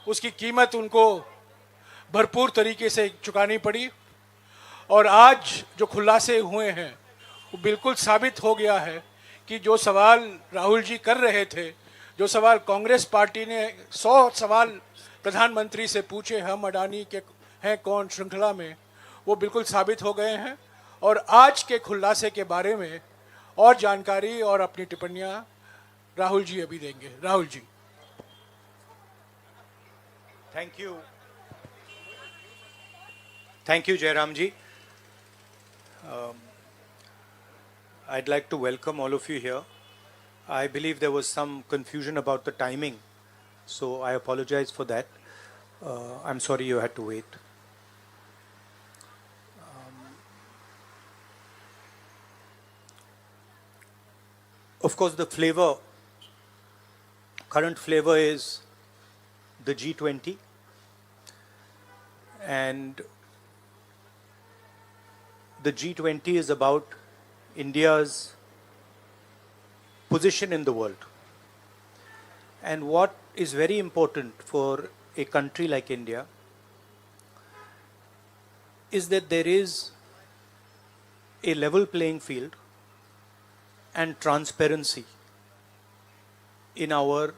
उसकी कीमत उनको भरपूर तरीके से चुकानी पड़ी। और आज जो खुलासे हुए हैं वो बिल्कुल साबित हो गया है कि जो सवाल राहुल जी कर रहे थे, जो सवाल कांग्रेस पार्टी ने 100 सवाल प्रधानमंत्री से पूछे हम अडानी के हैं कौन श्रृंखला में, वो बिल्कुल साबित हो गए हैं। और आज के खुलासे के बारे में और जानकारी और अपनी टिप्पणियां राहुल जी अभी देंगे। Rahul ji. Thank you. Thank you, Jairam ji. I'd like to welcome all of you here. I believe there was some confusion about the timing, so I apologize for that. I'm sorry you had to wait. Of course, the flavor, current flavor is the G20, and the G20 is about India's position in the world. And what is very important for a country like India is that there is a level playing field and transparency in our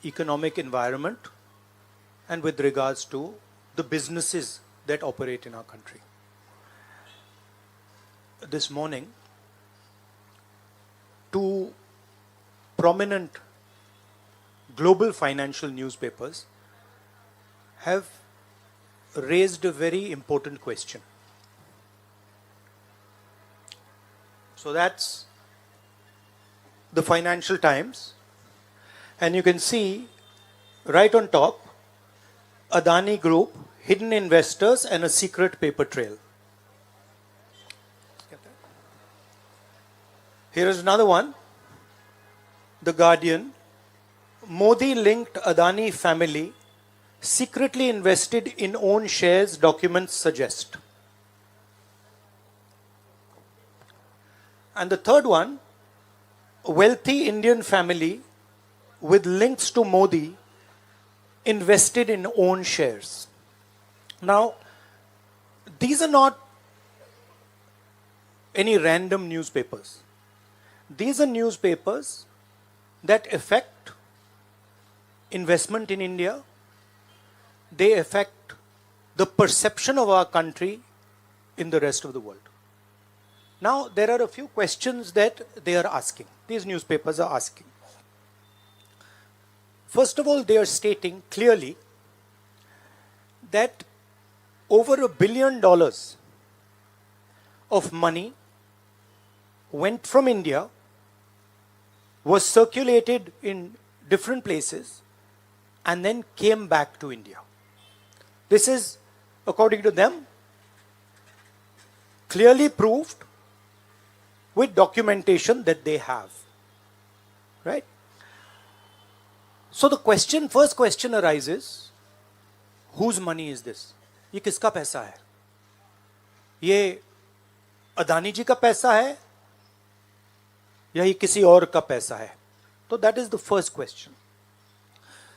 economic environment and with regards to the businesses that operate in our country. This morning, two prominent global financial newspapers have raised a very important question. So that's the Financial Times, and you can see right on top, Adani Group, hidden investors and a secret paper trail. Here is another one, The Guardian, Modi linked Adani family, secretly invested in own shares, documents suggest. And the third one, a wealthy Indian family with links to Modi invested in own shares. Now, these are not any random newspapers. These are newspapers that affect investment in India. They affect the perception of our country in the rest of the world. Now, there are a few questions that they are asking. These newspapers are asking. First of all, they are stating clearly that over $1 billion of money went from India, was circulated in different places, and then came back to India. This is, according to them, clearly proved with documentation that they have. Right? So the question, first question arises, whose money is this? ये किसका पैसा है? ये अदानी जी का पैसा है या ये किसी और का पैसा है? So that is the first question.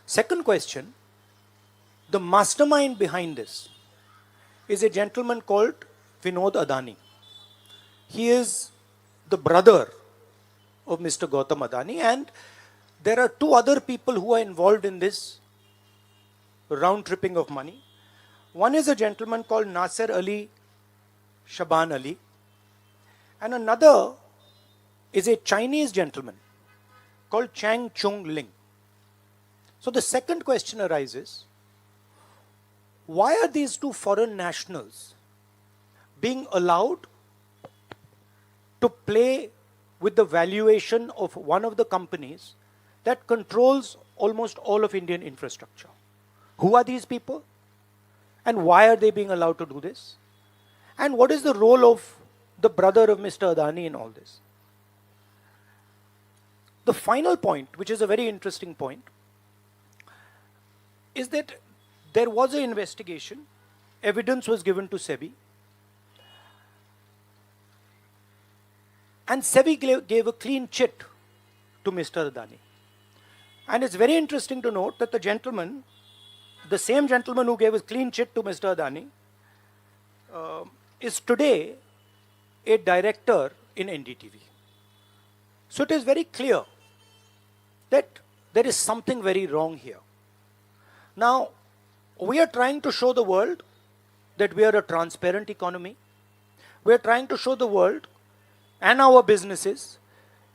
Second question, the mastermind behind this is a gentleman called Vinod Adani. He is the brother of Mr. Gautam Adani, and there are two other people who are involved in this round tripping of money. One is a gentleman called Nasser Ali Shaban Ali, and another is a Chinese gentleman called Chang Chung Ling. So the second question arises, why are these two foreign nationals being allowed to play with the valuation of one of the companies that controls almost all of Indian infrastructure? Who are these people? And why are they being allowed to do this? And what is the role of the brother of Mr. Adani in all this? The final point, which is a very interesting point, is that there was an investigation, evidence was given to SEBI, and SEBI gave a clean chit to Mr. Adani. And it's very interesting to note that the gentleman the same gentleman who gave a clean chit to Mr. Adani is today a director in NDTV. So it is very clear that there is something very wrong here. Now, we are trying to show the world that we are a transparent economy. We are trying to show the world and our businesses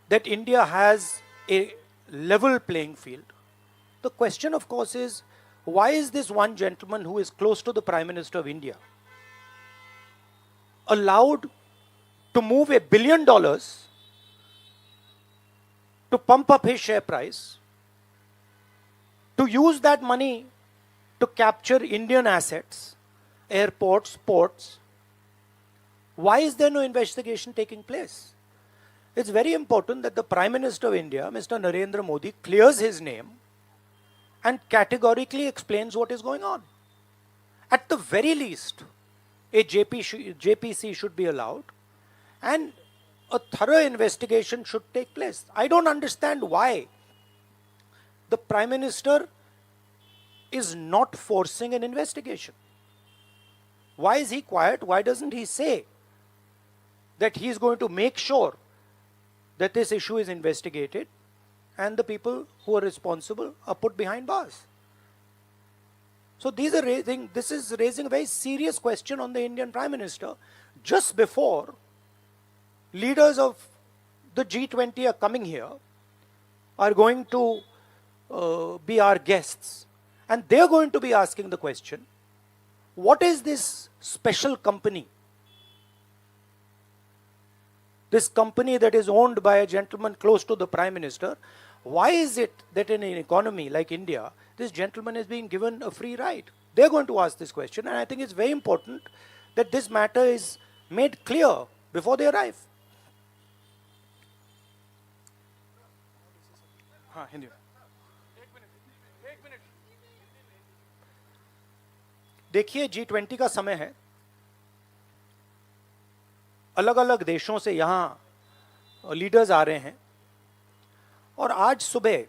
that India has a level playing field. The question, of course, is why is this one gentleman who is close to the Prime Minister of India allowed to move $1 billion to pump up his share price, to use that money to capture Indian assets, airports, ports? Why is there no investigation taking place? It's very important that the Prime Minister of India, Mr. Narendra Modi, clears his name and categorically explains what is going on. At the very least, a JPC should be allowed and a thorough investigation should take place. I don't understand why the Prime Minister is not forcing an investigation. Why is he quiet? Why doesn't he say that he is going to make sure that this issue is investigated and the people who are responsible are put behind bars? So this is raising a very serious question on the Indian Prime Minister just before leaders of the G20 are coming here, are going to be our guests, and they're going to be asking the question, what is this special company? This company that is owned by a gentleman close to the Prime Minister, why is it that in an economy like India, this gentleman is being given a free ride? They're going to ask this question, and I think it's very important that this matter is made clear before they arrive. हाँ, हिंदी में। देखिए, G20 का समय है, अलग अलग देशों से यहाँ लीडर्स आ रहे हैं, और आज सुबह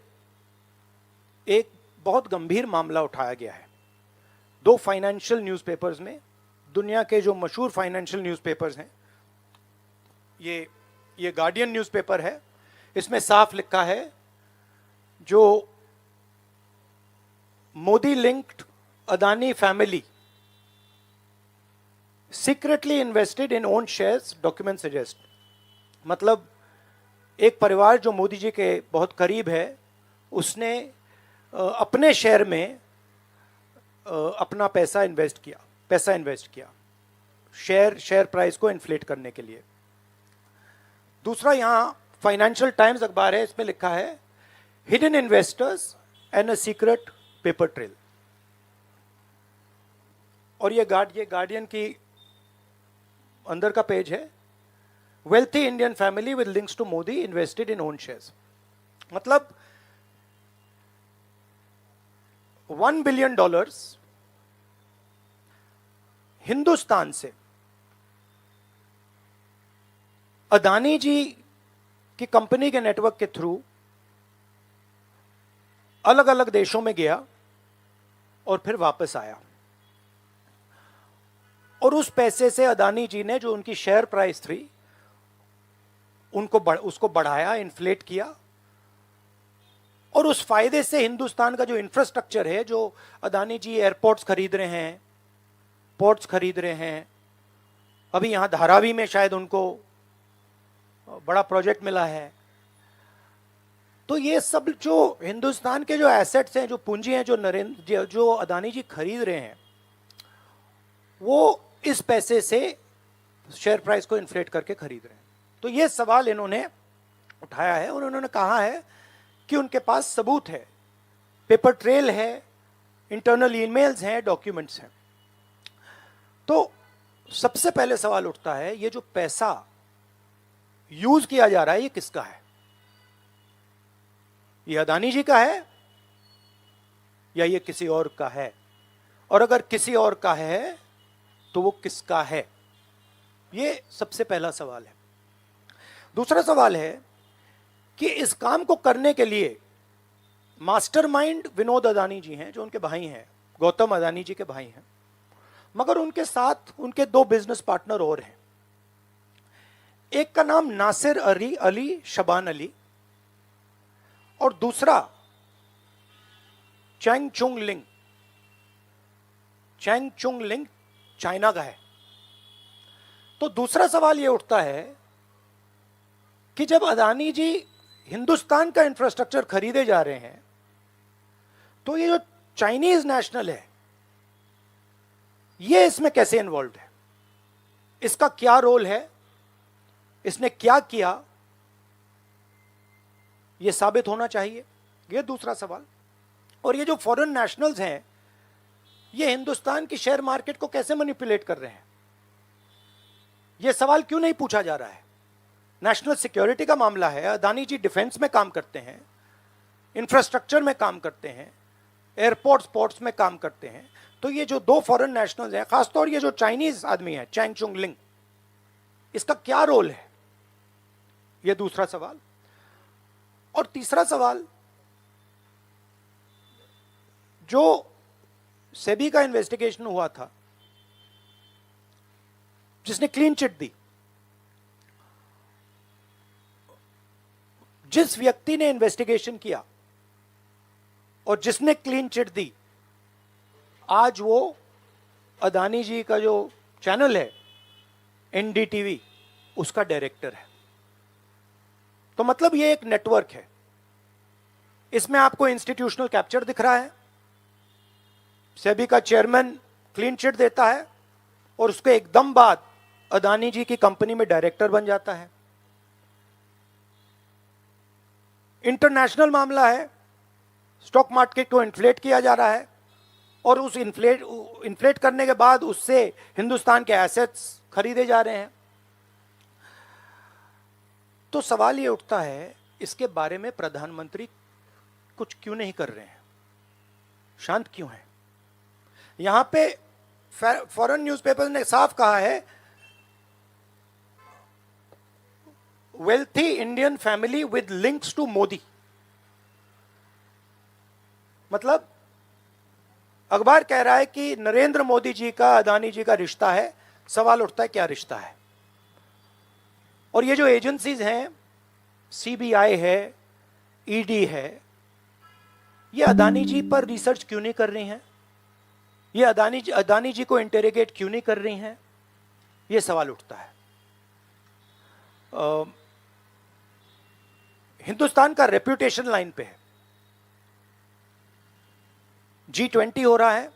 एक बहुत गंभीर मामला उठाया गया है। 2 फाइनेंशियल न्यूज़पेपर्स में, दुनिया के जो मशहूर फाइनेंशियल न्यूज़पेपर्स हैं, ये गार्डियन न्यूज़पेपर है, इसमें साफ लिखा है, जो Modi linked Adani family secretly invested in own shares, document suggest. मतलब एक परिवार जो मोदी जी के बहुत करीब है, उसने अपने शेयर में अपना पैसा इन्वेस्ट किया शेयर प्राइस को इन्फ्लेट करने के लिए। दूसरा, यहाँ फाइनेंशियल टाइम्स अखबार है, इसमें लिखा है hidden investors and a secret paper trail. और ये गार्डियन की अंदर का पेज है, wealthy Indian family with links to Modi invested in own shares. मतलब $1 बिलियन हिंदुस्तान से अदानी जी की कंपनी के नेटवर्क के थ्रू अलग अलग देशों में गया और फिर वापस आया, और उस पैसे से अदानी जी ने जो उनकी शेयर प्राइस थी उसको बढ़ाया, इन्फ्लेट किया, और उस फायदे से हिंदुस्तान का जो इंफ्रास्ट्रक्चर है, जो अदानी जी एयरपोर्ट्स खरीद रहे हैं, पोर्ट्स खरीद रहे हैं, अभी यहां धारावी में शायद उनको बड़ा प्रोजेक्ट मिला है, तो ये सब जो हिंदुस्तान के जो एसेट्स हैं, जो पूंजी हैं, जो अदानी जी खरीद रहे हैं, वो इस पैसे से शेयर प्राइस को इन्फ्लेट करके खरीद रहे हैं। तो ये सवाल इन्होंने उठाया है, और उन्होंने कहा है कि उनके पास सबूत है, पेपर ट्रेल है, इंटरनल ईमेल्स हैं, डॉक्यूमेंट्स हैं। तो सबसे पहले सवाल उठता है, ये जो पैसा यूज किया जा रहा है, ये किसका है? ये अदानी जी का है या ये किसी और का है? और अगर किसी और का है तो वो किसका है? ये सबसे पहला सवाल है। दूसरा सवाल है कि इस काम को करने के लिए मास्टरमाइंड विनोद अदानी जी हैं, जो उनके भाई हैं, गौतम अदानी जी के भाई हैं, मगर उनके साथ उनके दो बिजनेस पार्टनर और हैं। एक का नाम नासिर अली शबान अली और दूसरा चैंग चुंग लिंग। चैंग चुंग लिंग चाइना का है। तो दूसरा सवाल यह उठता है कि जब अदानी जी हिंदुस्तान का इंफ्रास्ट्रक्चर खरीदे जा रहे हैं, तो ये जो चाइनीज नेशनल है, ये इसमें कैसे इन्वॉल्व है? इसका क्या रोल है? इसने क्या किया? यह साबित होना चाहिए। यह दूसरा सवाल। और ये जो फॉरेन नेशनल्स हैं, ये हिंदुस्तान की शेयर मार्केट को कैसे मैनिपुलेट कर रहे हैं? यह सवाल क्यों नहीं पूछा जा रहा है? नेशनल सिक्योरिटी का मामला है। अदानी जी डिफेंस में काम करते हैं, इंफ्रास्ट्रक्चर में काम करते हैं, एयरपोर्ट्स पोर्ट्स में काम करते हैं। तो ये जो दो फॉरेन नेशनल्स हैं, खासतौर ये जो चाइनीज आदमी है चैंग चुंग लिंग, इसका क्या रोल है? यह दूसरा सवाल। और तीसरा सवाल, जो सेबी का इन्वेस्टिगेशन हुआ था, जिसने क्लीन चिट दी, जिस व्यक्ति ने इन्वेस्टिगेशन किया और जिसने क्लीन चिट दी, आज वो अदानी जी का जो चैनल है एनडीटीवी, उसका डायरेक्टर है। तो मतलब ये एक नेटवर्क है। इसमें आपको इंस्टीट्यूशनल कैप्चर दिख रहा है। सेबी का चेयरमैन क्लीन चिट देता है और उसके एकदम बाद अदानी जी की कंपनी में डायरेक्टर बन जाता है। इंटरनेशनल मामला है, स्टॉक मार्केट को इन्फ्लेट किया जा रहा है और उस इन्फ्लेट करने के बाद उससे हिंदुस्तान के एसेट्स खरीदे जा रहे हैं। तो सवाल ये उठता है, इसके बारे में प्रधानमंत्री कुछ क्यों नहीं कर रहे हैं? शांत क्यों हैं? यहां पे फॉरेन न्यूज़पेपर्स ने साफ कहा है, wealthy Indian family with links to Modi. मतलब अखबार कह रहा है कि नरेंद्र मोदी जी का अदानी जी का रिश्ता है। सवाल उठता है, क्या रिश्ता है? और ये जो एजेंसीज हैं, सीबीआई है, ईडी है, ये अदानी जी पर रिसर्च क्यों नहीं कर रही हैं? ये अदानी जी को इंटेरोगेट क्यों नहीं कर रही हैं? ये सवाल उठता है। हिंदुस्तान का रेप्यूटेशन लाइन पे है। G20 हो रहा है।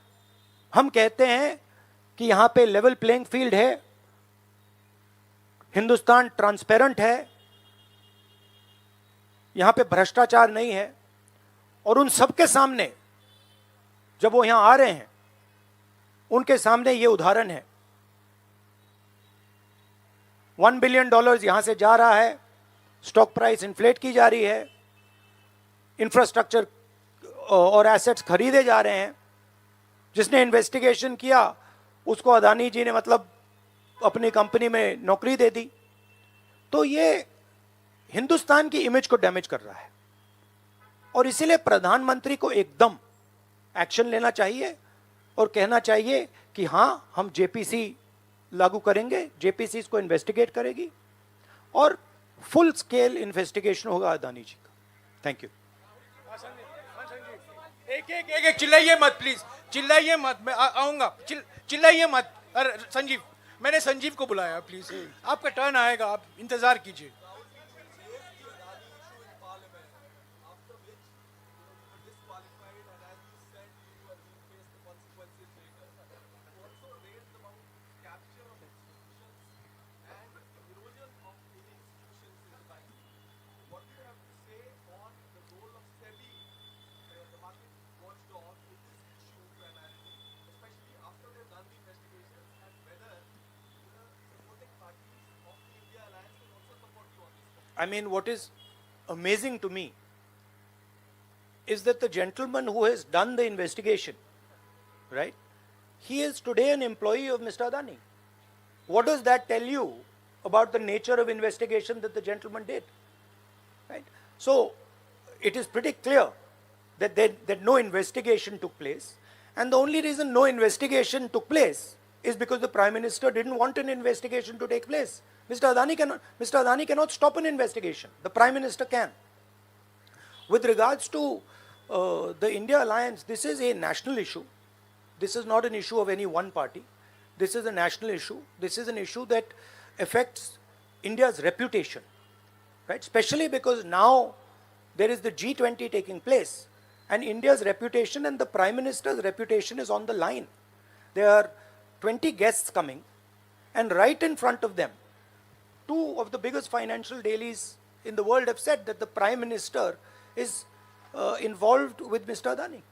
हम कहते हैं कि यहां पे लेवल प्लेइंग फील्ड है, हिंदुस्तान ट्रांसपेरेंट है, यहां पे भ्रष्टाचार नहीं है। और उन सबके सामने जब वो यहां आ रहे हैं, उनके सामने ये उदाहरण है। $1 बिलियन यहां से जा रहा है, स्टॉक प्राइस इन्फ्लेट की जा रही है, इंफ्रास्ट्रक्चर और एसेट्स खरीदे जा रहे हैं। जिसने इन्वेस्टिगेशन किया उसको अदानी जी ने मतलब अपनी कंपनी में नौकरी दे दी। तो ये हिंदुस्तान की इमेज को डैमेज कर रहा है और इसीलिए प्रधानमंत्री को एकदम एक्शन लेना चाहिए और कहना चाहिए कि हां, हम जेपीसी लागू करेंगे, जेपीसी इसको इन्वेस्टिगेट करेगी और फुल स्केल इन्वेस्टिगेशन होगा अदानी जी का। Thank you. एक चिल्लाइए मत प्लीज, चिल्लाइए मत, मैं आऊंगा। चिल्लाइए मत। अरे संजीव, मैंने संजीव को बुलाया, प्लीज आपका टर्न आएगा, आप इंतजार कीजिए। I mean, what is amazing to me is that the gentleman who has done the investigation, right, he is today an employee of Mr. Adani. What does that tell you about the nature of investigation that the gentleman did? Right? So, it is pretty clear that no investigation took place. And the only reason no investigation took place is because the Prime Minister didn't want an investigation to take place. Mr. Adani cannot stop an investigation. The Prime Minister can. With regards to the India alliance, this is a national issue. This is not an issue of any one party. This is a national issue. This is an issue that affects India's reputation, right? Especially because now there is the G20 taking place, and India's reputation and the Prime Minister's reputation is on the line. There are 20 guests coming, and right in front of them, two of the biggest financial dailies in the world have said that the Prime Minister is involved with Mr. Adani.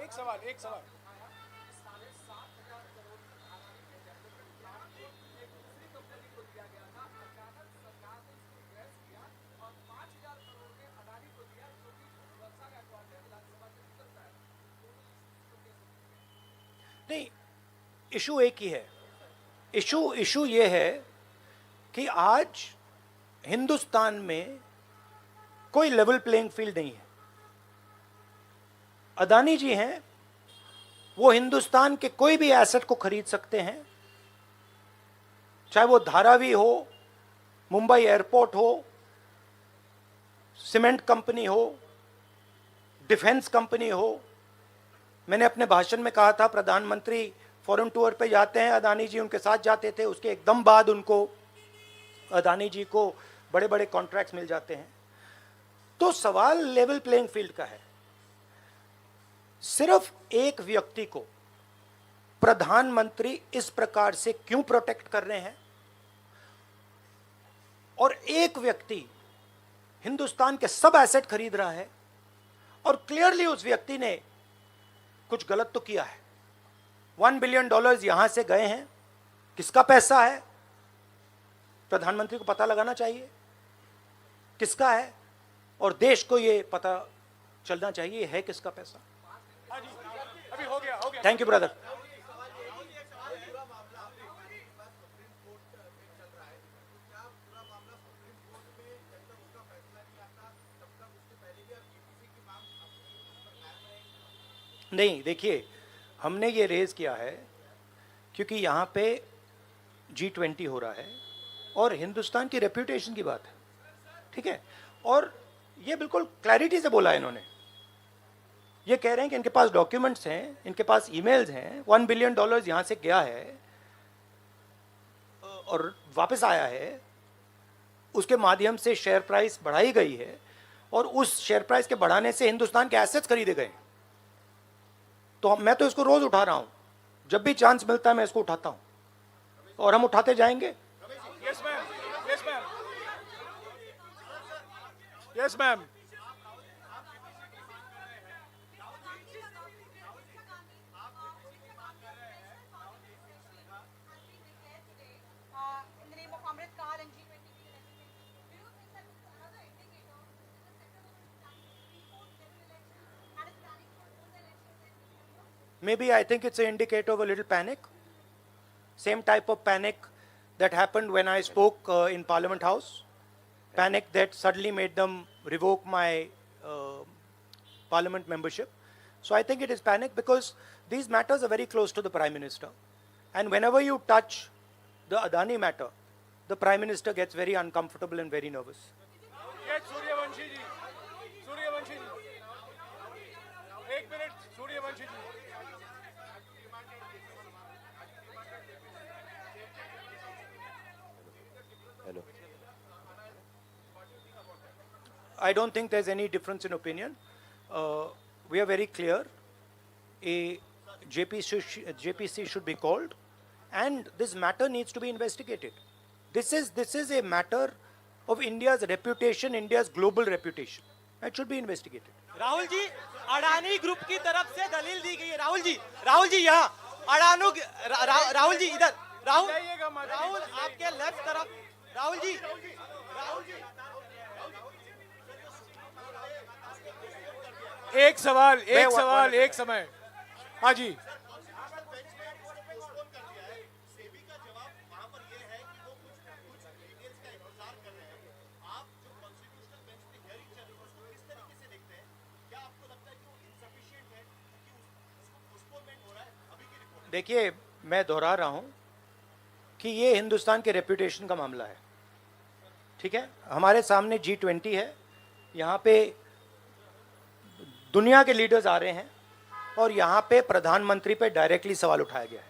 एक सवाल नहीं, issue एक ही है. Issue ये है कि आज हिंदुस्तान में कोई लेवल प्लेइंग फील्ड नहीं है. अदानी जी हैं, वो हिंदुस्तान के कोई भी एसेट को खरीद सकते हैं, चाहे वो धारावी हो, मुंबई एयरपोर्ट हो, सीमेंट कंपनी हो, डिफेंस कंपनी हो. मैंने अपने भाषण में कहा था प्रधानमंत्री फॉरेन टूर पे जाते हैं, अदानी जी उनके साथ जाते थे, उसके एकदम बाद उनको अदानी जी को बड़े बड़े कॉन्ट्रैक्ट्स मिल जाते हैं. तो सवाल लेवल प्लेइंग फील्ड का है. सिर्फ एक व्यक्ति को प्रधानमंत्री इस प्रकार से क्यों प्रोटेक्ट कर रहे हैं, और एक व्यक्ति हिंदुस्तान के सब एसेट खरीद रहा है, और क्लियरली उस व्यक्ति ने कुछ गलत तो किया है. $1 बिलियन यहां से गए हैं, किसका पैसा है प्रधानमंत्री को पता लगाना चाहिए किसका है, और देश को यह पता चलना चाहिए है किसका पैसा. अभी हो गया. Thank you brother. नहीं, देखिए, हमने ये रेज किया है क्योंकि यहाँ पे G20 हो रहा है और हिंदुस्तान की रेप्यूटेशन की बात है, ठीक है. और ये बिल्कुल क्लैरिटी से बोला है इन्होंने. ये कह रहे हैं कि इनके पास डॉक्यूमेंट्स हैं, इनके पास ईमेल्स हैं, $1 बिलियन यहाँ से गया है और वापस आया है, उसके माध्यम से शेयर प्राइस बढ़ाई गई है, और उस शेयर प्राइस के बढ़ाने से हिंदुस्तान के एसेट्स खरीदे गए. तो मैं तो इसको रोज उठा रहा हूं, जब भी चांस मिलता है मैं इसको उठाता हूं, और हम उठाते जाएंगे. Yes ma'am. Yes ma'am. Maybe I think it's an indicator of a little panic. Same type of panic that happened when I spoke in Parliament House. Panic that suddenly made them revoke my Parliament membership. So I think it is panic because these matters are very close to the Prime Minister. And whenever you touch the Adani matter, the Prime Minister gets very uncomfortable and very nervous. Yes, Suryavanshi ji. Suryavanshi ji. 1 minute, Suryavanshi ji. Hello. I don't think there's any difference in opinion. We are very clear. A JPC should be called, and this matter needs to be investigated. This is a matter of India's reputation, India's global reputation. It should be investigated. Rahul ji, Adani group की तरफ से दलील दी गई है. राहुल जी यहाँ राहुल जी इधर. राहुल आपके left तरफ. राहुल जी एक सवाल मैं one- एक समय। हाँ जी, देखिए, मैं दोहरा रहा हूं कि ये हिंदुस्तान के रेपुटेशन का मामला है, ठीक है। हमारे सामने G20 है, यहाँ पे दुनिया के लीडर्स आ रहे हैं और यहाँ पे प्रधानमंत्री पे डायरेक्टली सवाल उठाया गया है।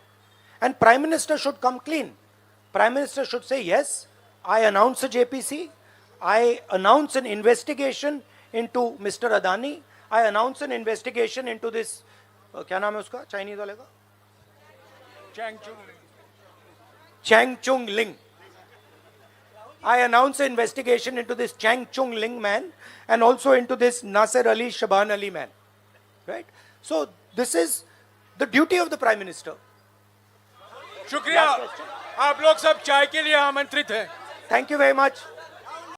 And prime minister should come clean. Prime minister should say yes, I announce a JPC, I announce N investigation into mister Adani, I announce N investigation into this, क्या नाम है उसका चाइनीज वाले का, Chang Chung Ling. I announce an investigation into this Chang Chung Ling man and also into this Nasser Ali Shaban Ali man. Right? So this is the duty of the Prime Minister. शुक्रिया। आप लोग सब चाय के लिए आमंत्रित हैं। Thank you very much.